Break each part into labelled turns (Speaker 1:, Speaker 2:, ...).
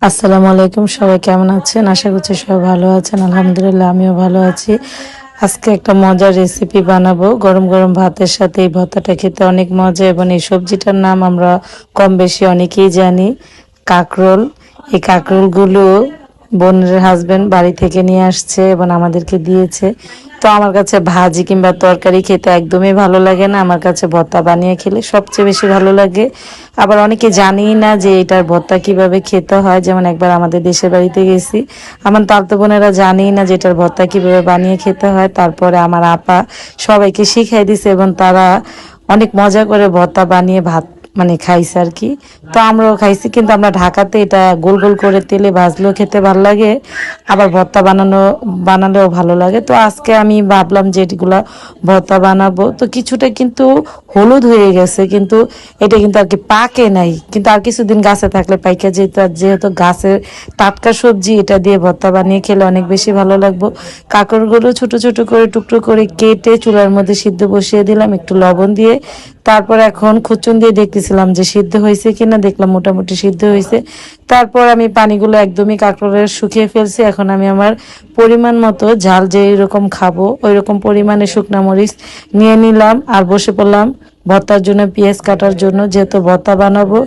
Speaker 1: আসসালামু আলাইকুম, সবাই কেমন আছেন? আশা করছি সবাই ভালো আছেন। আলহামদুলিল্লাহ আমিও ভালো আছি। আজকে একটা মজার রেসিপি বানাবো। গরম গরম ভাতের সাথে এই ভর্তাটা খেতে অনেক মজা, এবং এই সবজিটার নাম আমরা কম বেশি অনেকেই জানি, কাঁকরোল। এই কাঁকরোলগুলো বোনের হাজবেন্ড বাড়ি থেকে নিয়ে আসছে এবং আমাদেরকে দিয়েছে। তো আমার কাছে ভাজি কিংবা তরকারি খেতে একদমই ভালো লাগে না, আমার কাছে ভর্তা বানিয়ে খেলে সবচেয়ে বেশি ভালো লাগে। আবার অনেকে জানিই না যে এটার ভর্তা কিভাবে খেতে হয়। যেমন একবার আমাদের দেশের বাড়িতে গেছি, আমার তালতো বোনেরা জানিই না যে এটার ভর্তা কিভাবে বানিয়ে খেতে হয়। তারপরে আমার আপা সবাইকে শিখাই দিছে এবং তারা অনেক মজা করে ভর্তা বানিয়ে ভাত খাইছে আর কি। তো আমরাও খাইছি, কিন্তু আমরা ঢাকাতে এটা গোল গোল করে তেলে ভাজলেও খেতে ভালো লাগে, আবার ভর্তা বানালেও ভালো লাগে। তো আজকে আমি ভাবলাম যে এগুলা ভর্তা বানাবো। তো কিছুটা কিন্তু হলুদ হয়ে গেছে, কিন্তু এটা কিন্তু আর কি পাকে নাই, কিন্তু আর কিছুদিন গাছে থাকলে পাইকা যেত। আর যেহেতু গাছের টাটকা সবজি, এটা দিয়ে ভর্তা বানিয়ে খেলে অনেক বেশি ভালো লাগবে। কাঁকড়গুলো ছোট ছোট করে টুকরো করে কেটে চুলার মধ্যে সিদ্ধ বসিয়ে দিলাম একটু লবণ দিয়ে। তারপর এখন খুচুন দিয়ে দেখতেছিলাম যে সিদ্ধ হয়েছে কিনা, দেখলাম মোটামুটি সিদ্ধ হয়েছে। তারপর আমি পানিগুলো একদমই কাঁকড়ের শুকিয়ে ফেলছি। এখন আমি আমার পরিমাণ মতো ঝাল যেই রকম খাবো ওই রকম পরিমাণে শুকনা মরিচ নিয়ে নিলাম, আর বসে পড়লাম ভর্তার জন্য পেঁয়াজ কাটার জন্য। যেহেতু ভর্তা বানাবো,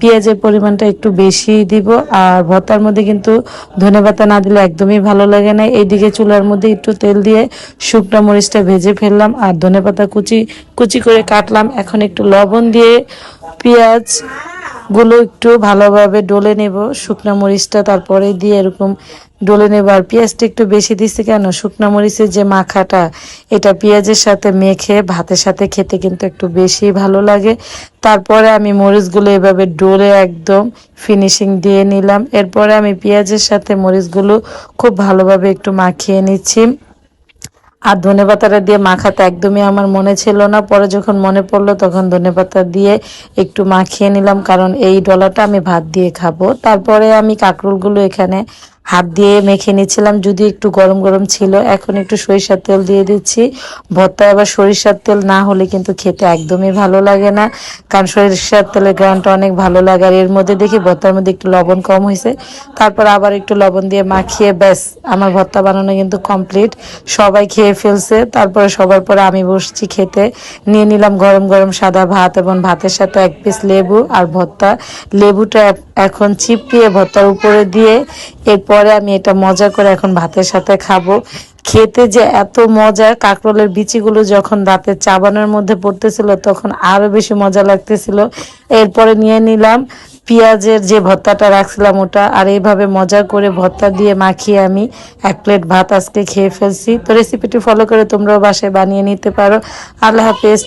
Speaker 1: পেঁয়াজের পরিমাণটা একটু বেশি দিব। আর ভর্তার মধ্যে কিন্তু ধনেপাতা না দিলে একদমই ভালো লাগে না। এইদিকে চুলার মধ্যে একটু তেল দিয়ে শুকনো মরিচটা ভেজে ফেললাম, আর ধনেপাতা কুচি কুচি করে কাটলাম। এখন একটু লবণ দিয়ে পেঁয়াজ গুলো একটু ভালোভাবে ডলে নেব, শুকনো মরিচটা তারপরে দিয়ে এরকম ডলে নেব। আর পেঁয়াজটা একটু বেশি দিচ্ছি কেন, শুকনো মরিচের যে মাখাটা, এটা পেঁয়াজের সাথে মেখে ভাতের সাথে খেতে কিন্তু একটু বেশি ভালো লাগে। তারপরে আমি মরিচগুলো এভাবে ডলে একদম ফিনিশিং দিয়ে নিলাম। এরপরে আমি পেঁয়াজের সাথে মরিচগুলো খুব ভালোভাবে একটু মাখিয়ে নিচ্ছি। আর ধনেপাতাটা দিয়ে মাখাতে একদমই আমার মনে ছিল না, পরে যখন মনে পড়লো তখন ধনেপাতা দিয়ে একটু মাখিয়ে নিলাম, কারণ এই ডলাটা আমি ভাত দিয়ে খাবো। তারপরে আমি কাঁকরোলগুলো এখানে হাত দিয়ে মেখে নিচ্ছিলাম, যদি একটু গরম গরম ছিল। এখন একটু সরিষার তেল দিয়ে দিচ্ছি। ভর্তায় আবার সরিষার তেল না হলে কিন্তু খেতে একদমই ভালো লাগে না, কারণ সরিষার তেলের গ্রানটা অনেক ভালো লাগে। আর এর মধ্যে দেখি ভর্তার মধ্যে একটু লবণ কম হয়েছে, তারপর আবার একটু লবণ দিয়ে মাখিয়ে ব্যাস আমার ভর্তা বানানো কিন্তু কমপ্লিট। সবাই খেয়ে ফেলছে, তারপরে সবার পরে আমি বসছি খেতে। নিয়ে নিলাম গরম গরম সাদা ভাত এবং ভাতের সাথে এক পিস লেবু আর ভর্তা। লেবুটা এখন চিপিয়ে ভর্তার উপরে দিয়ে এরপরে আমি এটা মজা করে এখন ভাতের সাথে খাবো। খেতে যে এত মজা, কাঁকরোলের বিচিগুলো যখন দাঁতে চাবানোর মধ্যে পড়তেছিল তখন আরো বেশি মজা লাগতেছিল। এরপরে নিয়ে নিলাম পেঁয়াজের যে ভর্তাটা রাখছিলাম ওটা, আর এইভাবে মজা করে ভর্তা দিয়ে মাখিয়ে আমি এক প্লেট ভাত আজকে খেয়ে ফেলছি। তো রেসিপিটি ফলো করে তোমরাও বাসায় বানিয়ে নিতে পারো। আল্লাহ হাফেজ।